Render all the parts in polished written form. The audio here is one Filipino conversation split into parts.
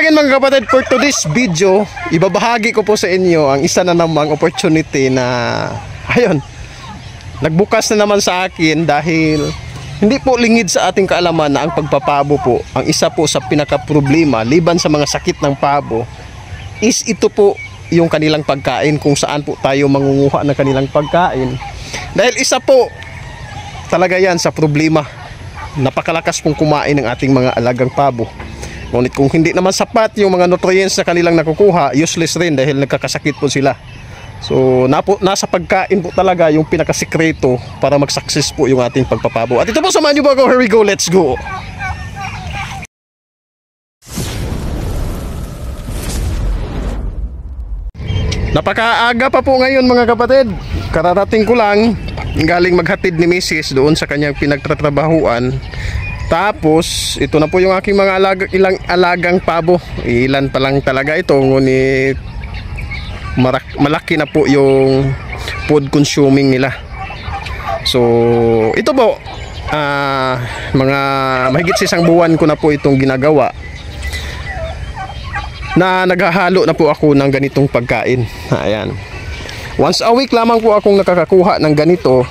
again mga kapatid, for today's video, ibabahagi ko po sa inyo ang isa na namang opportunity na ayun, nagbukas na naman sa akin dahil hindi po lingid sa ating kaalaman na ang pagpapabo po, ang isa po sa pinaka-problema liban sa mga sakit ng pabo is ito po yung kanilang pagkain, kung saan po tayo mangunguha ng kanilang pagkain. Dahil isa po talaga yan sa problema. Napakalakas pong kumain ng ating mga alagang pabo. Ngunit kung hindi naman sapat yung mga nutrients na kanilang nakukuha, useless rin dahil nagkakasakit po sila. So nasa pagkain po talaga yung pinakasikreto para mag-success po yung ating pagpapabo. At ito po, samahan nyo ba ako? Here we go, let's go! Napakaaga pa po ngayon mga kapatid. Kararating ko lang, galing maghatid ni Mrs. doon sa kanyang pinagtatrabahuan. Tapos ito na po yung aking mga ilang alagang pabo. Ilan pa lang talaga ito, ngunit malaki na po yung food consuming nila. So ito po, mga mahigit sa isang buwan ko na po itong ginagawa, na naghahalo na po ako ng ganitong pagkain. Ayan, once a week lamang po akong nakakakuha ng ganito.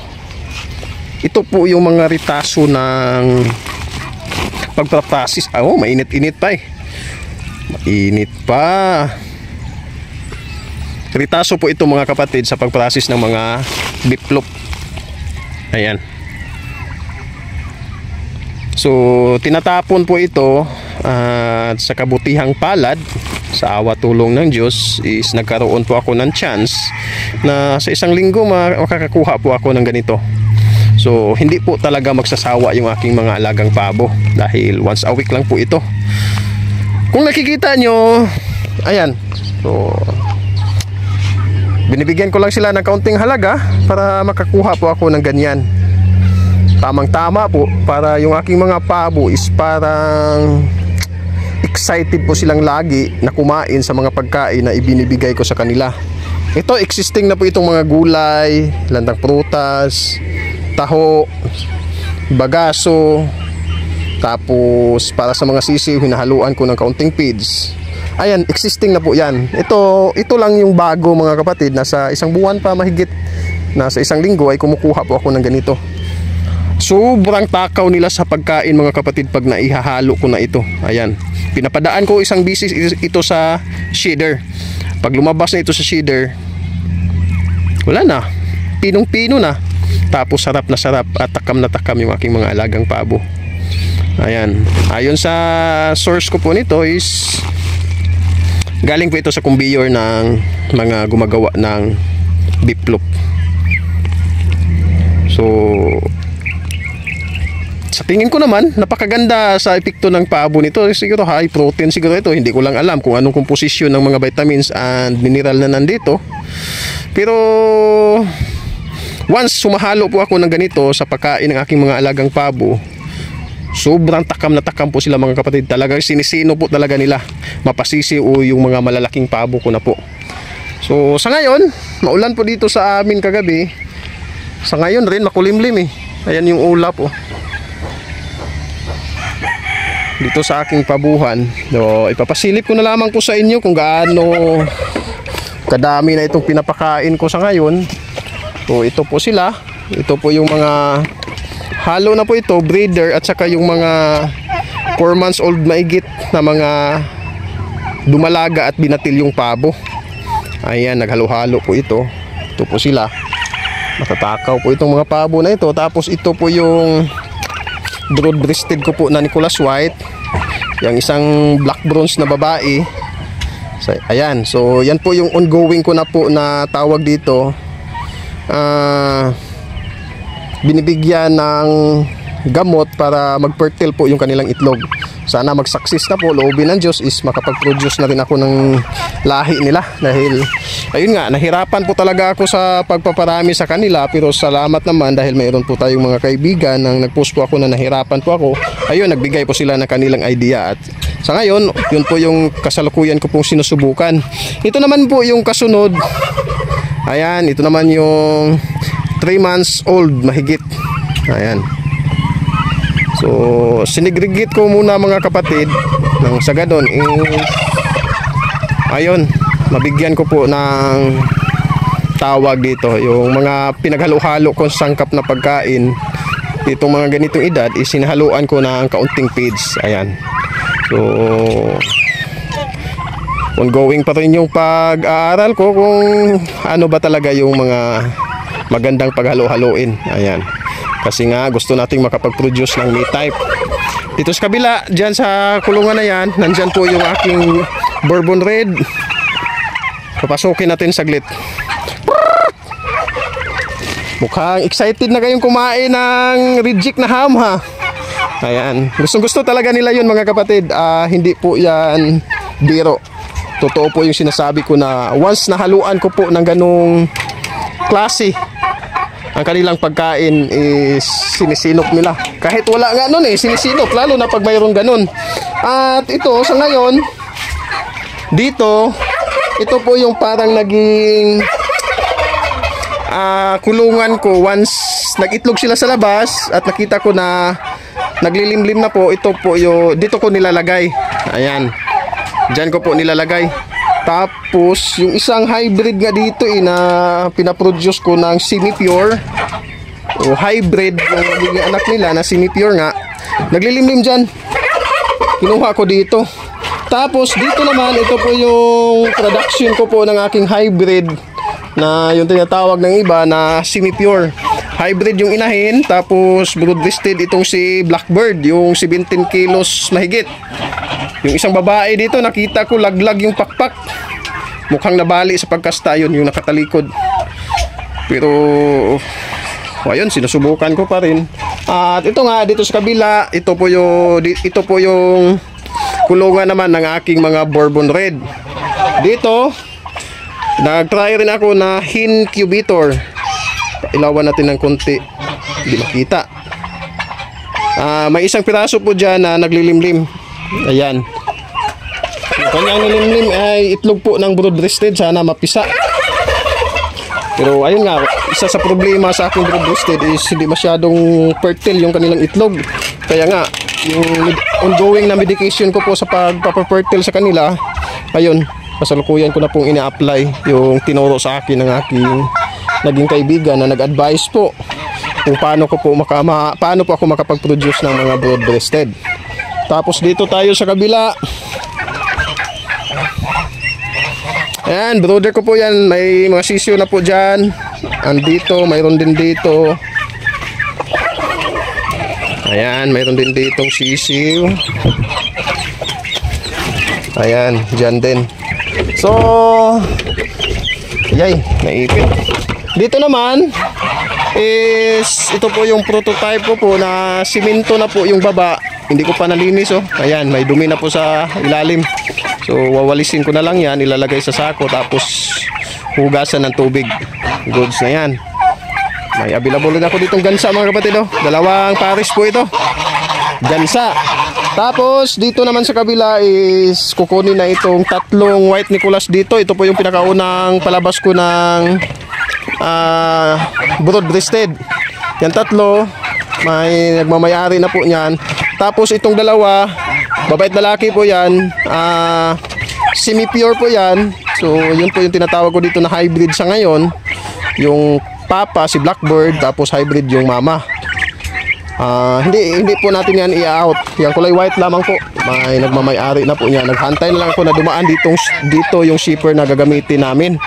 Ito po yung mga ritaso ng pagpaprasis. Oh, mainit-init pa eh. Mainit pa. Ritaso po ito mga kapatid sa pagprasis ng mga biplop. Ayan. So tinatapon po ito at sa kabutihang palad, sa awa tulong ng Diyos, is nagkaroon po ako ng chance na sa isang linggo makakakuha po ako ng ganito. So hindi po talaga magsasawa yung aking mga alagang pabo dahil once a week lang po ito. Kung nakikita nyo, ayan, so binibigyan ko lang sila ng kaunting halaga para makakuha po ako ng ganyan. Tamang tama po, para yung aking mga pabo is parang excited po silang lagi na kumain sa mga pagkain na ibinibigay ko sa kanila. Ito, existing na po itong mga gulay, landang prutas, taho, bagaso. Tapos para sa mga sisiw, hinahaluan ko ng kaunting feeds. Ayan, existing na po yan. Ito lang yung bago mga kapatid. Nasa isang buwan pa mahigit, nasa isang linggo ay kumukuha po ako ng ganito. Sobrang takaw nila sa pagkain mga kapatid pag naihahalo ko na ito. Ayan, pinapadaan ko isang bisis ito sa sheeder. Pag lumabas na ito sa sheeder, wala na, pinong-pino na. Tapos sarap na sarap at takam na takam yung aking mga alagang pabo. Ayan, ayon sa source ko po nito is galing po ito sa conveyor ng mga gumagawa ng biplop. So sa tingin ko naman, napakaganda sa epekto ng pabo nito. Siguro high protein siguro ito. Hindi ko lang alam kung anong komposisyon ng mga vitamins and mineral na nandito. Pero once sumahalo po ako ng ganito sa pagkain ng aking mga alagang pabo, sobrang takam na takam po sila mga kapatid. Talagang sinisino po talaga nila. Mapasisi o yung mga malalaking pabo ko na po. So sa ngayon, maulan po dito sa amin kagabi. Sa ngayon rin makulimlim eh. Ayan yung ulap oh, dito sa aking pabuhan. So ipapasilip ko na lamang po sa inyo kung gaano kadami na itong pinapakain ko sa ngayon. So ito po sila. Ito po yung mga halo na po ito, breeder, at saka yung mga 4 months old maigit na mga dumalaga at binatil yung pabo. Ayan, naghalo-halo po ito. Ito po sila. Matatakaw po itong mga pabo na ito. Tapos ito po yung broad-breasted ko po na Nicholas White, yung isang black bronze na babae. So, ayan, so yan po yung ongoing ko na po na tawag dito. Binibigyan ng gamot para mag-fertile po yung kanilang itlog. Sana mag-success na po, loobin ng Diyos is makapag-produce na rin ako ng lahi nila. Dahil ayun nga, nahirapan po talaga ako sa pagpaparami sa kanila. Pero salamat naman dahil mayroon po tayong mga kaibigan nang nag-post po ako na nahirapan po ako. Ayun, nagbigay po sila ng kanilang idea. At sa ngayon, yun po yung kasalukuyan ko pong sinusubukan. Ito naman po yung kasunod. Ayan, ito naman yung 3 months old mahigit. Ayan. So sinigregate ko muna mga kapatid Nang sa ganun ayun, mabigyan ko po ng tawag dito yung mga pinaghalo-halo kong sangkap na pagkain. Itong mga ganitong edad isinahaluan ko ng kaunting feeds. Ayan. So ongoing pa rin yung pag-aaral ko kung ano ba talaga yung mga magandang paghalo-haloin. Ayan. Kasi nga gusto nating makapag-produce ng meat type. Dito sa kabila, dyan sa kulungan na yan, nandyan po yung aking Bourbon Red. Papasukin natin saglit. Mukhang excited na kayong kumain ng reject na ham, ha? Ayan. Gustong-gusto talaga nila yun, mga kapatid. Hindi po yan biro. Totoo po yung sinasabi ko na once nahaluan ko po ng ganong klase ang kanilang pagkain is sinisinop nila. Kahit wala nga nun sinisinop. Lalo na pag mayroong ganun. At ito, sa ngayon, dito, ito po yung parang naging kulungan ko. Once nag-itlog sila sa labas at nakita ko na naglilimlim na po, ito po yung dito ko nilalagay. Ayan. Diyan ko po nilalagay. Tapos yung isang hybrid nga dito na pinaproduce ko ng semi-pure o hybrid yung anak nila na semi-pure nga, naglilimlim dyan. Kinuha ko dito. Tapos dito naman, ito po yung production ko po ng aking hybrid na yung tinatawag ng iba na semi-pure. Hybrid yung inahin, tapos brood-breasted itong si Blackbird, yung 17 kilos mahigit. Yung isang babae dito, nakita ko laglag yung pakpak. Mukhang nabali sa pagkasta yun, yung nakatalikod. Pero ayun, sinusubukan ko pa rin. At ito nga, dito sa kabila, ito po yung kulungan naman ng aking mga Bourbon Red. Dito, nag-try rin ako na hen incubator. Ilawan natin ng konti. Hindi makita. May isang piraso po dyan na naglilimlim. Ayan. Yung kanyang nilimlim ay itlog po ng brood-breasted. Sana mapisa. Pero ayun nga, isa sa problema sa aking brood-breasted is hindi masyadong fertile yung kanilang itlog. Kaya nga, yung ongoing na medication ko po sa pagpapafertile sa kanila, ayun, kasalukuyan ko na pong ina-apply yung tinuro sa akin ng aking naging kaibigan na nag-advise po kung paano ko po paano po ako makapag-produce ng mga broad-breasted. Tapos dito tayo sa kabila. Ayan, brother ko po yan. May mga sisyo na po dyan. Andito, mayroon din dito. Ayan, mayroon din ditong sisiw. Ayan, dyan din. So, yay, naipit. Dito naman is ito po yung prototype ko po na simento na po yung baba. Hindi ko pa nalinis Ayan, may dumi na po sa ilalim. So wawalisin ko na lang yan, ilalagay sa sako tapos hugasan ng tubig. Goods na yan. May available din ako ditong gansa, mga kapatid. Dalawang pares po ito. Gansa. Tapos dito naman sa kabila is kukunin na itong tatlong white Nicolas dito. Ito po yung pinakaunang palabas ko ng broad-breasted. Yan tatlo, may nagmamayari na po niyan. Tapos itong dalawa, babait lalaki po yan, semi-pure po yan. So yun po yung tinatawag ko dito na hybrid sa ngayon. Yung papa si Blackbird, tapos hybrid yung mama. Hindi po natin yan i-out. Yung kulay white lamang po, may nagmamayari na po niya. Naghantay na lang ako na dumaan dito yung shipper na gagamitin namin.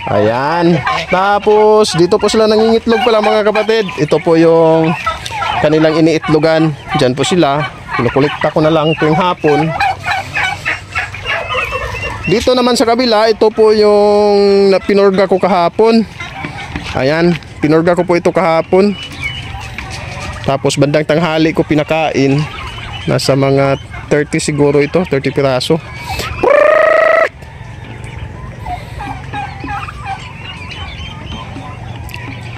Ayan. Tapos dito po sila nangingitlog pala, mga kapatid. Ito po yung kanilang iniitlogan. Diyan po sila. Kinukulikta ko na lang tuwing hapon. Dito naman sa kabila, ito po yung pinurga ko kahapon. Ayan, pinurga ko po ito kahapon. Tapos bandang tanghali ko pinakain. Nasa mga 30 siguro ito, 30 piraso.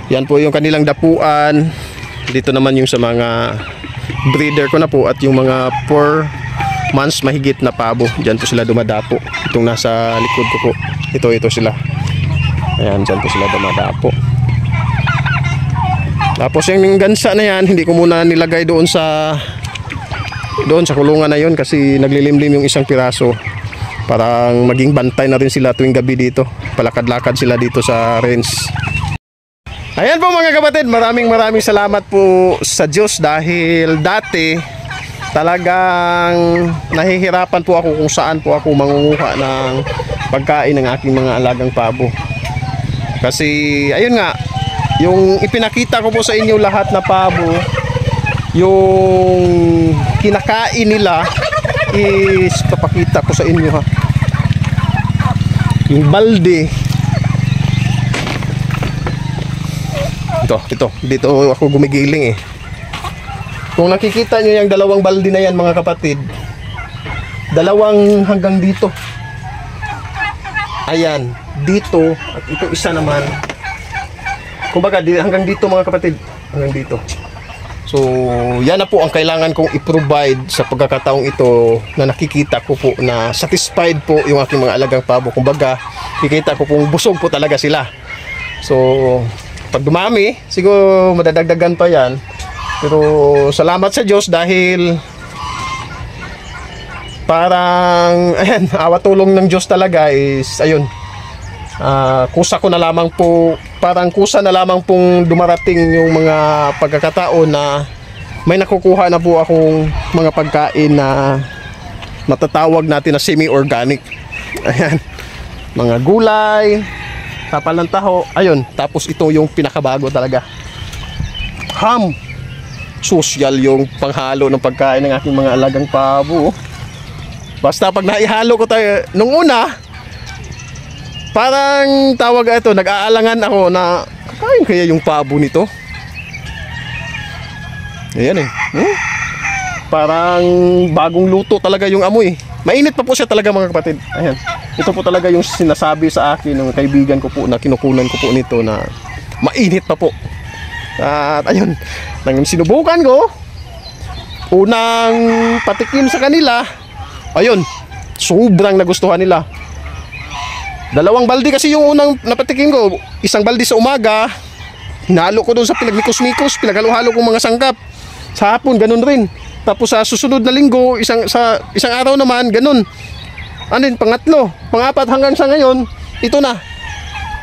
Yan po yung kanilang dapuan. Dito naman yung sa mga breeder ko na po at yung mga 4 months mahigit na pabo. Diyan po sila dumadapo. Itong nasa likod ko po. Ito sila. Ayan, diyan po sila dumadapo. Tapos yung gansa na yan, hindi ko muna nilagay doon sa doon sa kulungan na yun kasi naglilimlim yung isang piraso. Parang maging bantay na rin sila tuwing gabi dito. Palakad-lakad sila dito sa range. Ayan po mga kapatid, maraming salamat po sa Diyos dahil dati talagang nahihirapan po ako kung saan po ako mangunguha ng pagkain ng aking mga alagang pabo. Kasi ayun nga, yung ipinakita ko po sa inyo lahat na pabo, yung kinakain nila is papakita ko sa inyo ha. Yung balde. Ito, dito ako gumigiling eh. Kung nakikita nyo yung dalawang balde na yan mga kapatid, dalawang hanggang dito. Ayan, dito at ito isa naman. Kumbaga hanggang dito mga kapatid, hanggang dito. So, yan na po ang kailangan kong i-provide sa pagkakataong ito na nakikita ko po na satisfied po yung aking mga alagang pabo. Kumbaga, kikita ko pong busog po talaga sila. So, pag dumami, siguro madadagdagan pa yan. Pero, salamat sa Diyos dahil parang, ayan, awa tulong ng Diyos talaga is, ayun, kusa ko na lamang po, parang kusa na lamang pong dumarating yung mga pagkakataon na may nakukuha na po akong mga pagkain na matatawag natin na semi-organic. Ayan, mga gulay, tapal ng taho, ayun, tapos ito yung pinakabago talaga, ham. Social yung panghalo ng pagkain ng aking mga alagang pabo. Basta pag naihalo ko tayo nung una, parang tawag ito, nag-aalangan ako na kakain kaya yung pabo nito. Ayan eh. Parang bagong luto talaga yung amoy. Mainit pa po siya talaga mga kapatid. Ayan. Ito po talaga yung sinasabi sa akin ng kaibigan ko po na kinukunan ko po nito na mainit pa po. At ayun, nang sinubukan ko, unang patikim sa kanila, ayun, sobrang nagustuhan nila. Dalawang balde kasi yung unang napatikim ko. Isang balde sa umaga, hinalo ko doon sa pinagmikos-mikos, pinaghalo-halo kong mga sangkap. Sa hapon, ganun rin. Tapos sa susunod na linggo, isang araw naman, ganun. Ano yun, pangatlo, pangapat hanggang sa ngayon, ito na.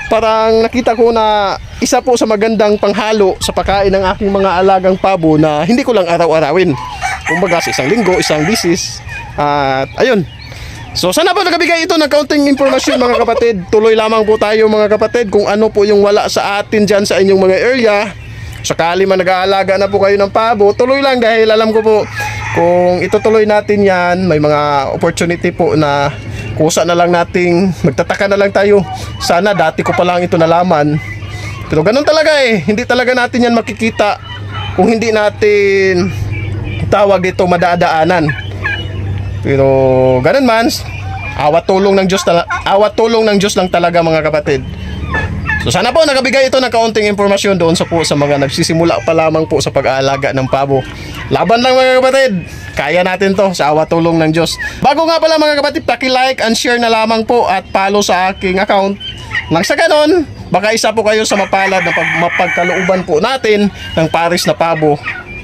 Parang nakita ko na isa po sa magandang panghalo sa pagkain ng aking mga alagang pabo na hindi ko lang araw-arawin. Kumbaga sa isang linggo, isang bisis. At ayun. So sana po nakabigay ito ng kaunting impormasyon mga kapatid. Tuloy lamang po tayo mga kapatid kung ano po yung wala sa atin dyan sa inyong mga area. Sakali man nag-aalaga na po kayo ng pabo, tuloy lang dahil alam ko po kung itutuloy natin yan, may mga opportunity po na kusa na lang nating magtataka na lang tayo. Sana dati ko pa lang ito nalaman. Pero ganun talaga eh. Hindi talaga natin yan makikita kung hindi natin tawag ito madadaanan. Pero ganun man, awat tulong ng Diyos lang talaga mga kapatid. So sana po nakabigay ito ng kaunting impormasyon doon sa mga nagsisimula pa lamang po sa pag-aalaga ng pabo. Laban lang mga kapatid. Kaya natin to sa awa tulong ng Diyos. Bago nga pala mga kapatid, paki-like and share na lamang po at follow sa aking account. Nang sa ganon, baka isa po kayo sa mapalad na mapagkalooban po natin ng pares na pabo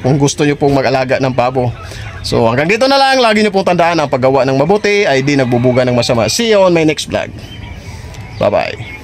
kung gusto nyo pong mag-alaga ng pabo. So hanggang dito na lang, lagi nyo pong tandaan ang paggawa ng mabuti ay di nagbubuga ng masama. See you on my next vlog. Bye bye.